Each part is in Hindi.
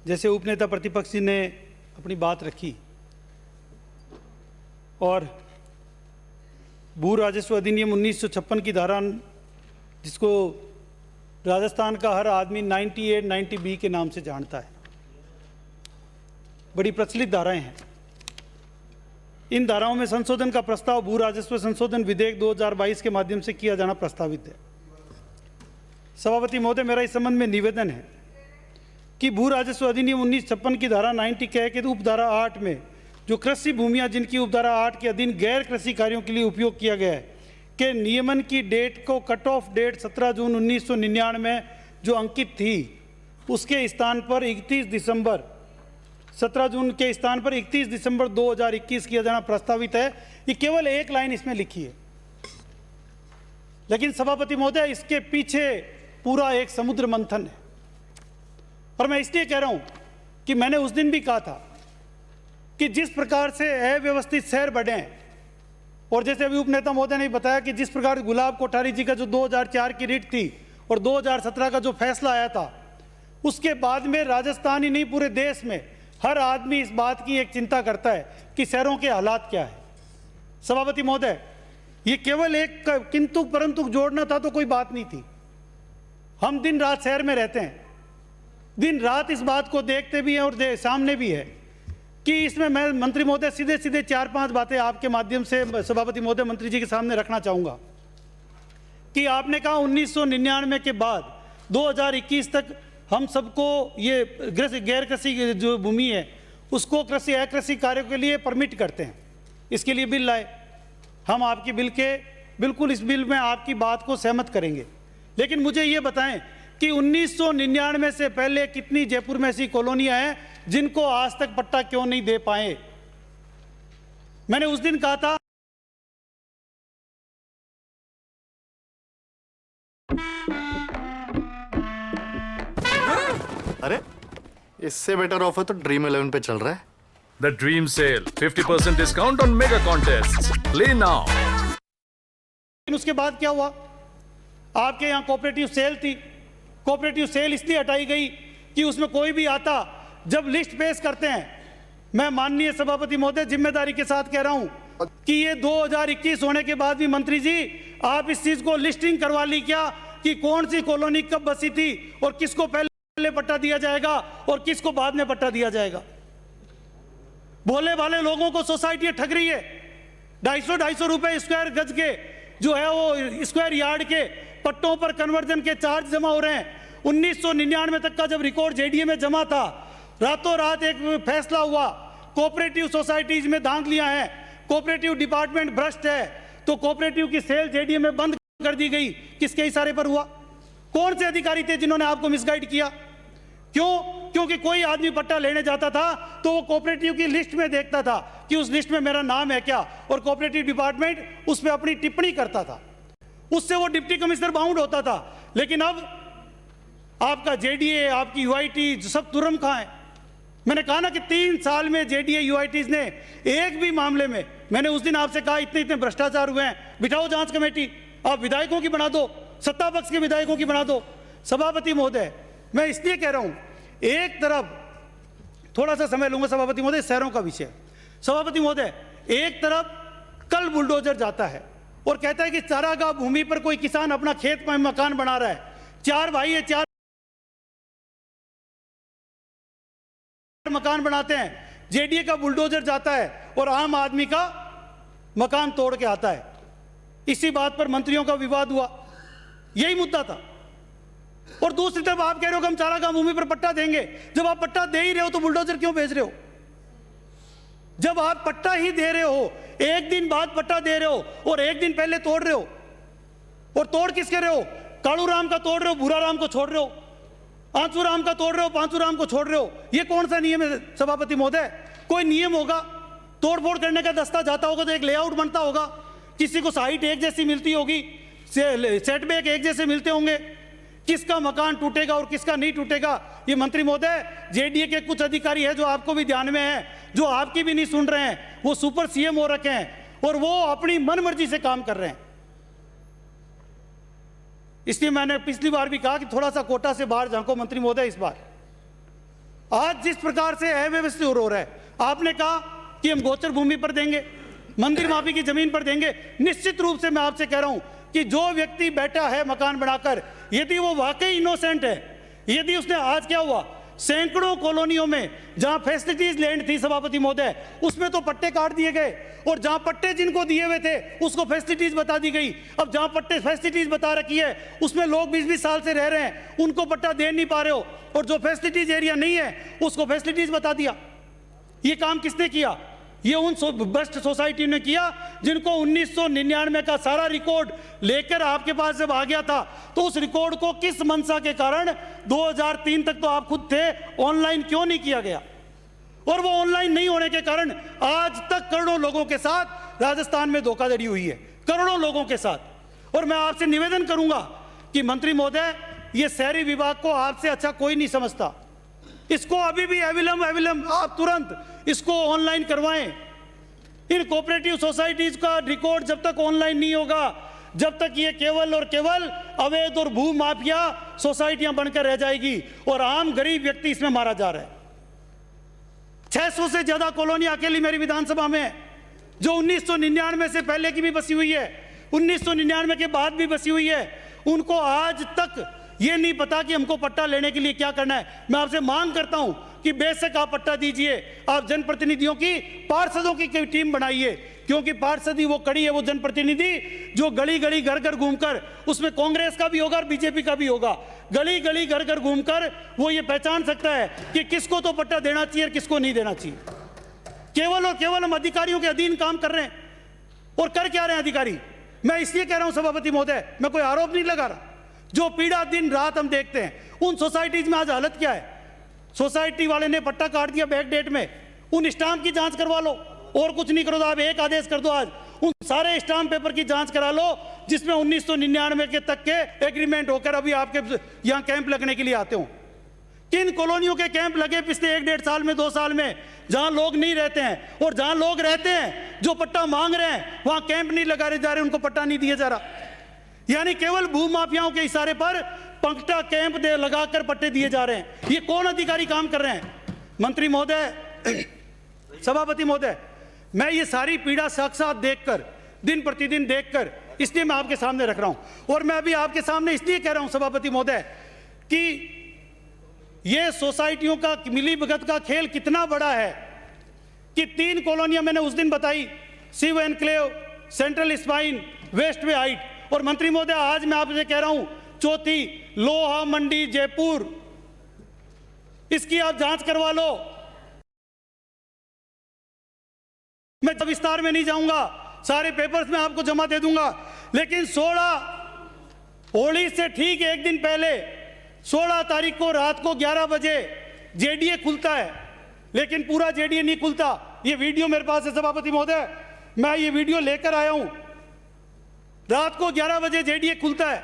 जैसे उपनेता प्रतिपक्ष जी ने अपनी बात रखी और भू राजस्व अधिनियम 1956 की धारा, जिसको राजस्थान का हर आदमी 98 90B के नाम से जानता है, बड़ी प्रचलित धाराएं हैं। इन धाराओं में संशोधन का प्रस्ताव भू राजस्व संशोधन विधेयक 2022 के माध्यम से किया जाना प्रस्तावित है। सभापति महोदय, मेरा इस संबंध में निवेदन है कि भू राजस्व अधिनियम 1956 की धारा 90 के उपधारा 8 में जो कृषि भूमियां जिनकी उपधारा 8 के अधीन गैर कृषि कार्यों के लिए उपयोग किया गया है के नियमन की डेट को कट ऑफ डेट 17 जून 1999 जो अंकित थी, उसके स्थान पर 31 दिसंबर 17 जून के स्थान पर 31 दिसंबर 2021 किया जाना प्रस्तावित है। ये केवल एक लाइन इसमें लिखी है, लेकिन सभापति महोदय इसके पीछे पूरा एक समुद्र मंथन है। और मैं इसलिए कह रहा हूं कि मैंने उस दिन भी कहा था कि जिस प्रकार से अव्यवस्थित शहर बढ़े हैं, और जैसे अभी उपनेता महोदय ने बताया कि जिस प्रकार गुलाब कोठारी जी का जो 2004 की रिट थी और 2017 का जो फैसला आया था, उसके बाद में राजस्थान ही नहीं पूरे देश में हर आदमी इस बात की एक चिंता करता है कि शहरों के हालात क्या है। सभापति महोदय, ये केवल एक किंतु परंतु जोड़ना था तो कोई बात नहीं थी। हम दिन रात शहर में रहते हैं, दिन रात इस बात को देखते भी हैं और सामने भी है कि इसमें मैं मंत्री महोदय सीधे सीधे 4-5 बातें आपके माध्यम से सभापति महोदय मंत्री जी के सामने रखना चाहूंगा कि आपने कहा 1999 के बाद 2021 तक हम सबको ये गैर कृषि जो भूमि है उसको कृषि अकृषि कार्यों के लिए परमिट करते हैं, इसके लिए बिल लाए। हम आपकी बिल्कुल इस बिल में आपकी बात को सहमत करेंगे, लेकिन मुझे ये बताएं कि 1999 से पहले कितनी जयपुर में ऐसी कॉलोनियां हैं जिनको आज तक पट्टा क्यों नहीं दे पाए। मैंने उस दिन कहा था अरे इससे बेटर ऑफर तो ड्रीम 11 पे चल रहा है। The Dream Sale, 50% discount on mega contests. Play now. उसके बाद क्या हुआ? आपके यहाँ कोऑपरेटिव सेल थी। कोऑपरेटिव सेल इसलिए हटाई गई कि उसमें कोई भी आता, जब लिस्ट पेश करते हैं, मैं माननीय सभापति महोदय जिम्मेदारी के साथ कह रहा हूं कि ये 2021 होने के बाद भी मंत्री जी आप इस चीज को लिस्टिंग करवा ली क्या कि कौन सी कॉलोनी कब बसी थी और किसको पहले पट्टा दिया जाएगा और किसको बाद में पट्टा दिया जाएगा। भोले भाले लोगों को सोसाइटी ठग रही है। 250 रुपए स्क्वायर गज के जो है वो स्क्वायर यार्ड के पट्टों पर कन्वर्जन के चार्ज जमा हो रहे हैं। 1999 तक का जब रिकॉर्ड जेडीए में जमा था, रातों रात एक फैसला हुआ, कोऑपरेटिव सोसाइटीज में धांधलियां हैं, कोऑपरेटिव डिपार्टमेंट भ्रष्ट है, तो कोऑपरेटिव की सेल जेडीए में बंद कर दी गई। किसके इशारे पर हुआ? कौन से अधिकारी थे जिन्होंने आपको मिसगाइड किया? क्यों? क्योंकि कोई आदमी पट्टा लेने जाता था तो वो कोऑपरेटिव की लिस्ट में देखता था कि उस लिस्ट में मेरा नाम है क्या, और कोऑपरेटिव डिपार्टमेंट उस पर अपनी टिप्पणी करता था, उससे वो डिप्टी कमिश्नर बाउंड होता था। लेकिन अब आपका जेडीए, आपकी यूआईटी सब तुरम कहां है? मैंने कहा ना कि 3 साल में जेडीए यूआईटीज ने एक भी मामले में, मैंने उस दिन आपसे कहा इतने इतने भ्रष्टाचार हुए हैं, बिठाओ जांच कमेटी, आप विधायकों की बना दो, सत्ता पक्ष के विधायकों की बना दो। सभापति महोदय, मैं इसलिए कह रहा हूं, एक तरफ थोड़ा सा समय लूंगा सभापति महोदय, शहरों का विषय। सभापति महोदय, एक तरफ कल बुलडोजर जाता है और कहता है कि चारागाह भूमि पर कोई किसान अपना खेत में मकान बना रहा है, 4 भाई है, 4 मकान बनाते हैं, जेडीए का बुलडोजर जाता है और आम आदमी का मकान तोड़ के आता है। इसी बात पर मंत्रियों का विवाद हुआ, यही मुद्दा था। और दूसरी तरफ आप कह रहे हो कि हम चारागाह भूमि पर पट्टा देंगे। जब आप पट्टा दे ही रहे हो तो बुलडोजर क्यों भेज रहे हो? जब आप पट्टा ही दे रहे हो, एक दिन बाद पट्टा दे रहे हो और एक दिन पहले तोड़ रहे हो, और तोड़ किसके रहे हो? कालू राम का तोड़ रहे हो, भूरा राम को छोड़ रहे हो, आंचू राम का तोड़ रहे हो, पांचू राम को छोड़ रहे हो। ये कौन सा नियम है सभापति महोदय? कोई नियम होगा, तोड़फोड़ करने का दस्ता जाता होगा तो एक लेआउट बनता होगा, किसी को साइट एक जैसी मिलती होगी, सेटबैक एक जैसे मिलते होंगे, किसका मकान टूटेगा और किसका नहीं टूटेगा। ये मंत्री महोदय, जेडीए के कुछ अधिकारी हैं जो आपको भी ध्यान में है, जो आपकी भी नहीं सुन रहे हैं, वो सुपर सीएम हो रखे हैं और वो अपनी मनमर्जी से काम कर रहे हैं। इसलिए मैंने पिछली बार भी कहा कि थोड़ा सा कोटा से बाहर झांको मंत्री महोदय। इस बार आज जिस प्रकार से अव्यवस्थित हो रहा है, आपने कहा कि हम गोचर भूमि पर देंगे, मंदिर माफी की जमीन पर देंगे। निश्चित रूप से मैं आपसे कह रहा हूं कि जो व्यक्ति बैठा है मकान बनाकर, यदि वो वाकई इनोसेंट है, यदि उसने, आज क्या हुआ, सैकड़ों कॉलोनियों में जहां फैसिलिटीज लैंड थी सभापति महोदय, उसमें तो पट्टे काट दिए गए, और जहां पट्टे जिनको दिए हुए थे उसको फैसिलिटीज बता दी गई। अब जहां पट्टे फैसिलिटीज बता रखी है उसमें लोग 20-20 साल से रह रहे हैं, उनको पट्टा दे नहीं पा रहे हो, और जो फैसिलिटीज एरिया नहीं है उसको फैसिलिटीज बता दिया। ये काम किसने किया? ये उन बेस्ट सोसाइटी ने किया जिनको 1999 का सारा रिकॉर्ड लेकर आपके पास जब आ गया था, तो उस रिकॉर्ड को किस मंशा के कारण 2003 तक तो आप खुद थे, ऑनलाइन क्यों नहीं किया गया? और वो ऑनलाइन नहीं होने के कारण आज तक करोड़ों लोगों के साथ राजस्थान में धोखाधड़ी हुई है, करोड़ों लोगों के साथ। और मैं आपसे निवेदन करूंगा कि मंत्री महोदय, ये शहरी विभाग को आपसे अच्छा कोई नहीं समझता, इसको अभी भी अविलंब आप तुरंत इसको ऑनलाइन करवाएं। इन कोऑपरेटिव सोसाइटीज का रिकॉर्ड जब तक ऑनलाइन नहीं होगा, जब तक ये केवल और केवल अवैध और भू माफिया सोसाइटियां बनकर रह जाएगी, और आम गरीब व्यक्ति इसमें मारा जा रहा है। 600 से ज्यादा कॉलोनी अकेली मेरी विधानसभा में है, जो 1999 से पहले की भी बसी हुई है, 1999 के बाद भी बसी हुई है। उनको आज तक ये नहीं पता कि हमको पट्टा लेने के लिए क्या करना है। मैं आपसे मांग करता हूं कि बेशक आप पट्टा दीजिए, आप जनप्रतिनिधियों की, पार्षदों की टीम बनाइए, क्योंकि पार्षद ही वो कड़ी है, वो जनप्रतिनिधि जो गली गली घर घर घूमकर, उसमें कांग्रेस का भी होगा और बीजेपी का भी होगा, गली गली घर घर घूमकर वो ये पहचान सकता है कि किसको तो पट्टा देना चाहिए और किसको नहीं देना चाहिए। केवल और केवल हम अधिकारियों के अधीन काम कर रहे हैं, और कर क्या रहे हैं अधिकारी? मैं इसलिए कह रहा हूं सभापति महोदय, मैं कोई आरोप नहीं लगा रहा, जो पीड़ा दिन रात हम देखते हैं उन सोसाइटीज में आज हालत क्या है। सोसाइटी वाले ने पट्टा काट दिया बैक डेट में, उन स्टाम्प की जांच करवा लो, और कुछ नहीं करो तो आप एक आदेश कर दो, आज उन सारे स्टाम्प पेपर की जांच करा लो जिसमें 1999 के तक के एग्रीमेंट होकर अभी आपके यहां कैंप लगने के लिए आते हो। किन कॉलोनियों के कैंप लगे पिछले 1-1.5 साल में, 2 साल में, जहां लोग नहीं रहते हैं, और जहां लोग रहते हैं जो पट्टा मांग रहे हैं वहां कैंप नहीं लगाए जा रहे, उनको पट्टा नहीं दिया जा रहा। यानी केवल भू माफियाओं के इशारे पर पंक्टा कैंप दे लगाकर पट्टे दिए जा रहे हैं। ये कौन अधिकारी काम कर रहे हैं? मंत्री महोदय, सभापति महोदय, मैं ये सारी पीड़ा साक्षात देखकर, दिन प्रतिदिन देखकर, इसलिए मैं आपके सामने रख रहा हूं। और मैं अभी आपके सामने इसलिए कह रहा हूं सभापति महोदय कि ये सोसाइटियों का मिलीभगत का खेल कितना बड़ा है कि 3 कॉलोनियां मैंने उस दिन बताई, Shiv Enclave, Central Spine, West Way Height, और मंत्री महोदय आज मैं आपसे कह रहा हूं चौथी लोहा मंडी जयपुर, इसकी आप जांच करवा लो। मैं विस्तार में नहीं जाऊंगा, सारे पेपर्स में आपको जमा दे दूंगा, लेकिन 16 होली से ठीक एक दिन पहले 16 तारीख को रात को 11 बजे जेडीए खुलता है, लेकिन पूरा जेडीए नहीं खुलता। ये वीडियो मेरे पास है सभापति महोदय, मैं ये वीडियो लेकर आया हूं। रात को 11 बजे जेडीए खुलता है,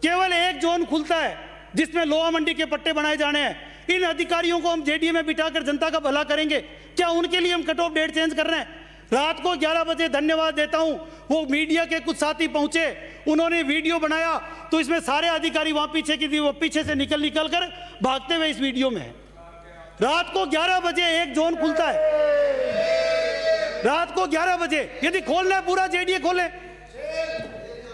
केवल एक जोन खुलता है जिसमें लोहा मंडी के पट्टे बनाए जाने हैं। इन अधिकारियों को हम जेडीए में बिठाकर जनता का भला करेंगे क्या? उनके लिए हम कट ऑफ डेट चेंज कर रहे हैं? रात को 11 बजे, धन्यवाद देता हूं, वो मीडिया के कुछ साथी पहुंचे, उन्होंने वीडियो बनाया, तो इसमें सारे अधिकारी वहां पीछे की, वो पीछे से निकल कर भागते हुए इस वीडियो में है। रात को 11 बजे एक जोन खुलता है, रात को 11 बजे। यदि खोलना है पूरा जेडीए खोले,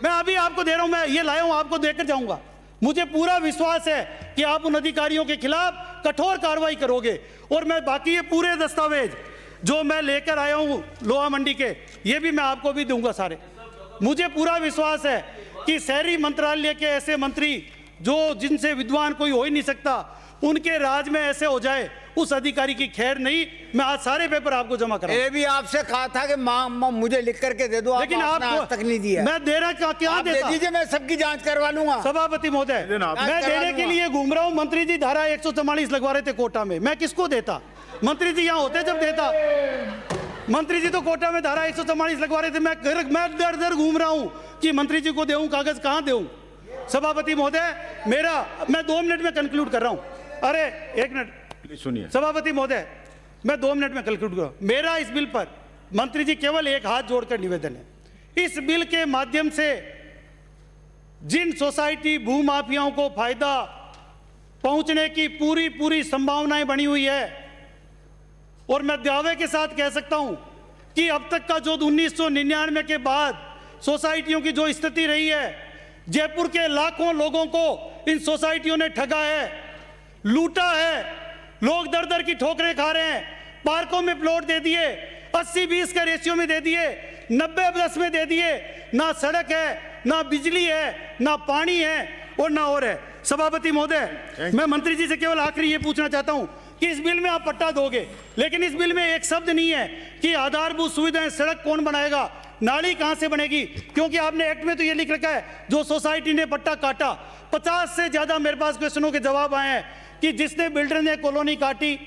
मैं अभी आपको दे रहा हूं, मैं ये लाया हूं, आपको देकर जाऊंगा। मुझे पूरा विश्वास है कि आप उन अधिकारियों के खिलाफ कठोर कार्रवाई करोगे, और मैं बाकी ये पूरे दस्तावेज जो मैं लेकर आया हूं लोहा मंडी के, ये भी मैं आपको भी दूंगा सारे। मुझे पूरा विश्वास है कि शहरी मंत्रालय के ऐसे मंत्री जो जिनसे विद्वान कोई हो ही नहीं सकता, उनके राज में ऐसे हो जाए, उस अधिकारी की खैर नहीं। मैं आज सारे पेपर आपको जमा करा। ये भी आपसे कहा था कि मुझे लिख करके दे दो, लेकिन आप आज तक नहीं दिया। मैं दे रहा क्या दे दीजिए, मैं सबकी जांच करवा लूंगा। सभापति महोदय, मैं देने के लिए घूम रहा हूं। मंत्री जी धारा 144 लगवा रहे थे कोटा में, मैं किसको देता? मंत्री जी यहाँ होते जब देता। मंत्री जी तो कोटा में धारा 144 लगवा रहे थे, मैं दर दर घूम रहा हूं कि मंत्री जी को देऊं कागज, कहां देऊं? सभापति महोदय, मैं 2 मिनट में कंक्लूड कर रहा हूं। अरे 1 मिनट सुनिए सभापति महोदय, मैं 2 मिनट में कंक्लूड करूं। मेरा इस बिल पर मंत्री जी केवल एक हाथ जोड़कर निवेदन है, इस बिल के माध्यम से जिन सोसाइटी भूमाफियाओं को फायदा पहुंचने की पूरी संभावनाएं बनी हुई है, और मैं दावे के साथ कह सकता हूं कि अब तक का जो 1999 के बाद सोसाइटियों की जो स्थिति रही है, जयपुर के लाखों लोगों को इन सोसाइटियों ने ठगा है, लूटा है, लोग दर दर की ठोकरें खा रहे हैं, पार्कों में प्लॉट दे दिए, 80-20 के रेशियो में दे दिए, 90-10 में दे दिए, ना सड़क है, ना बिजली है, ना पानी है और ना और है। सभापति महोदय, मैं मंत्री जी से केवल आखिरी ये पूछना चाहता हूं कि इस बिल में आप पट्टा दोगे, लेकिन इस बिल में एक शब्द नहीं है कि आधारभूत सुविधाएं, सड़क कौन बनाएगा, नाली कहां से बनेगी, क्योंकि आपने एक्ट में तो ये लिख रखा है जो सोसाइटी ने पट्टा काटा। 50 से ज्यादा मेरे पास क्वेश्चनों के जवाब आए हैं कि जिसने बिल्डर ने कॉलोनी काटी,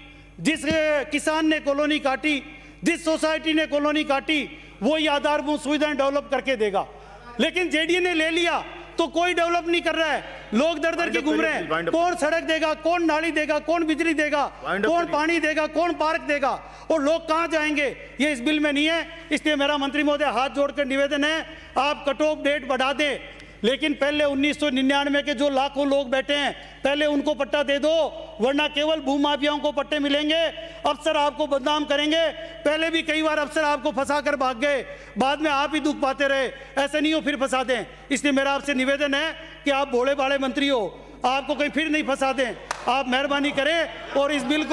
जिस किसान ने कॉलोनी काटी, जिस सोसाइटी ने कॉलोनी काटी, वो ये आधारभूत सुविधाएं डेवलप करके देगा। लेकिन जेडीए ने ले लिया तो कोई डेवलप नहीं कर रहा है, लोग दर दर के घूम रहे हैं। कौन सड़क देगा, कौन नाली देगा, कौन बिजली देगा, कौन पानी देगा, कौन पार्क देगा, और लोग कहां जाएंगे, ये इस बिल में नहीं है। इसलिए मेरा मंत्री महोदय हाथ जोड़कर निवेदन है, आप कट ऑफ डेट बढ़ा दें, लेकिन पहले 1999 के जो लाखों लोग बैठे हैं पहले उनको पट्टा दे दो, वरना केवल भूमाफियाओं को पट्टे मिलेंगे, अफसर आपको बदनाम करेंगे। पहले भी कई बार अफसर आपको फंसा कर भाग गए, बाद में आप ही दुख पाते रहे, ऐसे नहीं हो फिर फंसा दें। इसलिए मेरा आपसे निवेदन है कि आप भोले भाले मंत्री हो, आपको कहीं फिर नहीं फंसा दें, आप मेहरबानी करें और इस बिल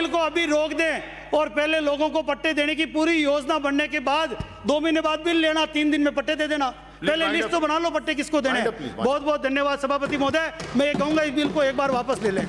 को अभी रोक दें, और पहले लोगों को पट्टे देने की पूरी योजना बनने के बाद 2 महीने बाद बिल लेना, 3 दिन में पट्टे दे देना। पहले लिस्ट तो बना लो पट्टे किसको देने। बहुत बहुत धन्यवाद सभापति महोदय, मैं ये कहूंगा इस बिल को एक बार वापस ले लें।